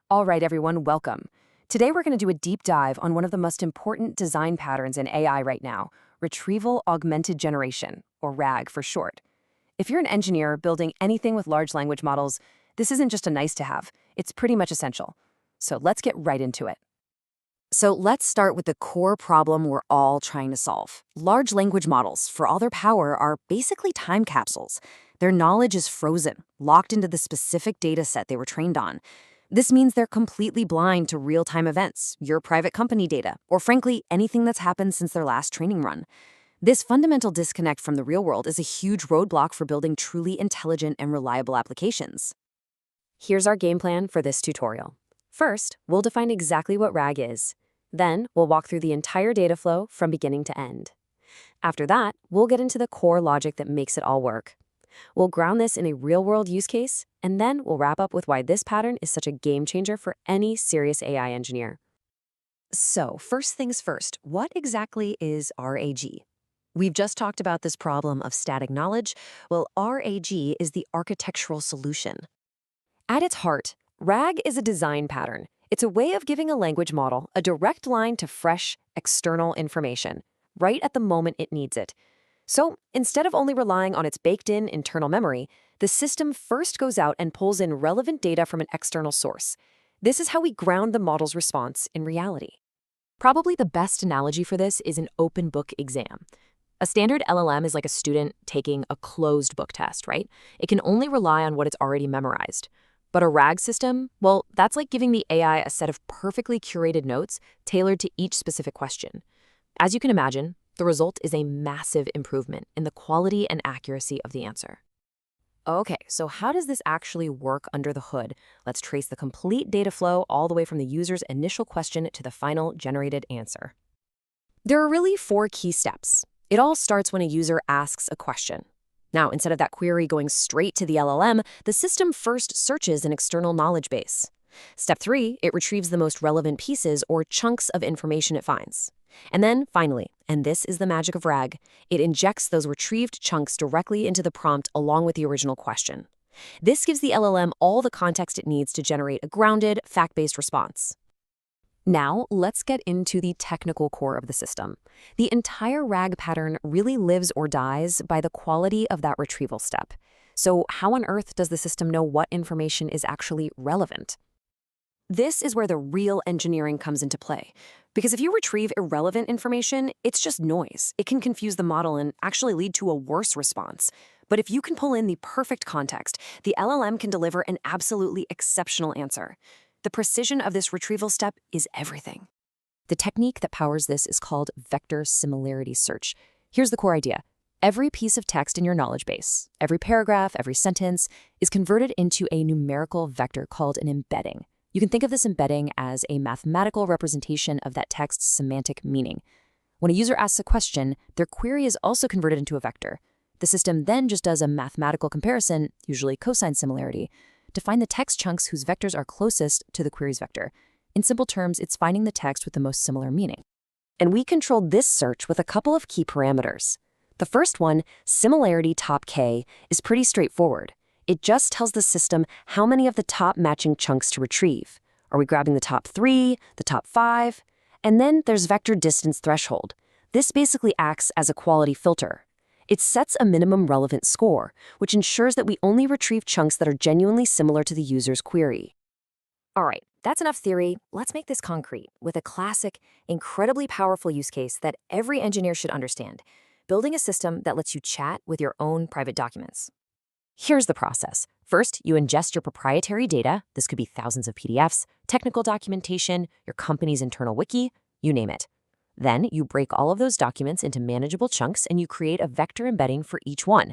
All right, everyone, welcome. Today we're going to do a deep dive on one of the most important design patterns in AI right now, Retrieval Augmented Generation, or RAG for short. If you're an engineer building anything with large language models, this isn't just a nice to have, it's pretty much essential. So let's get right into it. So let's start with the core problem we're all trying to solve. Large language models, for all their power, are basically time capsules. Their knowledge is frozen, locked into the specific data set they were trained on. This means they're completely blind to real-time events, your private company data, or frankly, anything that's happened since their last training run. This fundamental disconnect from the real world is a huge roadblock for building truly intelligent and reliable applications. Here's our game plan for this tutorial. First, we'll define exactly what RAG is. Then, we'll walk through the entire data flow from beginning to end. After that, we'll get into the core logic that makes it all work. We'll ground this in a real-world use case, and then we'll wrap up with why this pattern is such a game changer for any serious AI engineer. So, first things first, what exactly is RAG? We've just talked about this problem of static knowledge. Well, RAG is the architectural solution. At its heart, RAG is a design pattern. It's a way of giving a language model a direct line to fresh, external information, right at the moment it needs it. So, instead of only relying on its baked-in internal memory, the system first goes out and pulls in relevant data from an external source. This is how we ground the model's response in reality. Probably the best analogy for this is an open book exam. A standard LLM is like a student taking a closed book test, right? It can only rely on what it's already memorized. But a RAG system, well, that's like giving the AI a set of perfectly curated notes tailored to each specific question. As you can imagine, the result is a massive improvement in the quality and accuracy of the answer. Okay, so how does this actually work under the hood? Let's trace the complete data flow all the way from the user's initial question to the final generated answer. There are really 4 key steps. It all starts when a user asks a question. Now, instead of that query going straight to the LLM, the system first searches an external knowledge base. Step 3, it retrieves the most relevant pieces or chunks of information it finds. And then, finally, and this is the magic of RAG, it injects those retrieved chunks directly into the prompt along with the original question. This gives the LLM all the context it needs to generate a grounded, fact-based response. Now, let's get into the technical core of the system. The entire RAG pattern really lives or dies by the quality of that retrieval step. So how on earth does the system know what information is actually relevant? This is where the real engineering comes into play. Because if you retrieve irrelevant information, it's just noise. It can confuse the model and actually lead to a worse response. But if you can pull in the perfect context, the LLM can deliver an absolutely exceptional answer. The precision of this retrieval step is everything. The technique that powers this is called vector similarity search. Here's the core idea. Every piece of text in your knowledge base, every paragraph, every sentence, is converted into a numerical vector called an embedding. You can think of this embedding as a mathematical representation of that text's semantic meaning. When a user asks a question, their query is also converted into a vector. The system then just does a mathematical comparison, usually cosine similarity, to find the text chunks whose vectors are closest to the query's vector. In simple terms, it's finding the text with the most similar meaning. And we controlled this search with a couple of key parameters. The first one, similarity top k, is pretty straightforward. It just tells the system how many of the top matching chunks to retrieve. Are we grabbing the top 3, the top 5? And then there's vector distance threshold. This basically acts as a quality filter. It sets a minimum relevant score, which ensures that we only retrieve chunks that are genuinely similar to the user's query. All right, that's enough theory. Let's make this concrete with a classic, incredibly powerful use case that every engineer should understand: building a system that lets you chat with your own private documents. Here's the process. First, you ingest your proprietary data. This could be thousands of PDFs, technical documentation, your company's internal wiki, you name it. Then you break all of those documents into manageable chunks and you create a vector embedding for each one.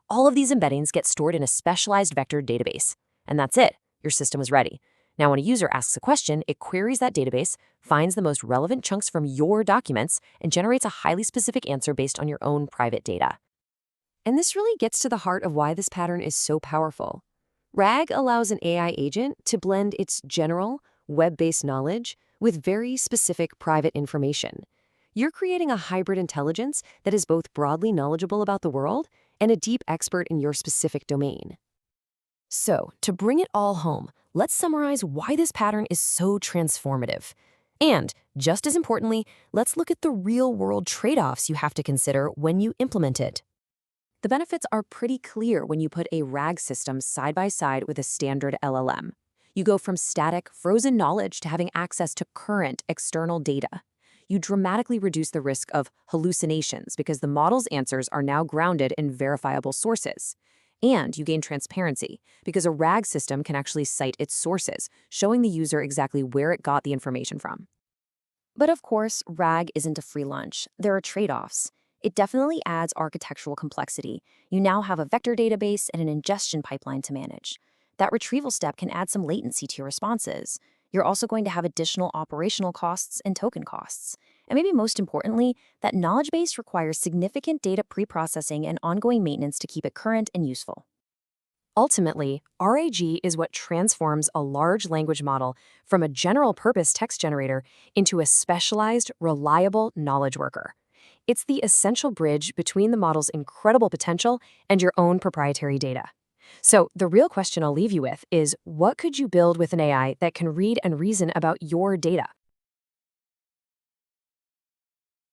All of these embeddings get stored in a specialized vector database. And that's it. Your system is ready. Now, when a user asks a question, it queries that database, finds the most relevant chunks from your documents, and generates a highly specific answer based on your own private data. And this really gets to the heart of why this pattern is so powerful. RAG allows an AI agent to blend its general, web-based knowledge with very specific private information. You're creating a hybrid intelligence that is both broadly knowledgeable about the world and a deep expert in your specific domain. So, to bring it all home, let's summarize why this pattern is so transformative. And, just as importantly, let's look at the real-world trade-offs you have to consider when you implement it. The benefits are pretty clear when you put a RAG system side by side with a standard LLM. You go from static, frozen knowledge to having access to current, external data. You dramatically reduce the risk of hallucinations because the model's answers are now grounded in verifiable sources. And you gain transparency because a RAG system can actually cite its sources, showing the user exactly where it got the information from. But of course, RAG isn't a free lunch. There are trade-offs. It definitely adds architectural complexity. You now have a vector database and an ingestion pipeline to manage. That retrieval step can add some latency to your responses. You're also going to have additional operational costs and token costs. And maybe most importantly, that knowledge base requires significant data preprocessing and ongoing maintenance to keep it current and useful. Ultimately, RAG is what transforms a large language model from a general-purpose text generator into a specialized, reliable knowledge worker. It's the essential bridge between the model's incredible potential and your own proprietary data. So the real question I'll leave you with is, what could you build with an AI that can read and reason about your data?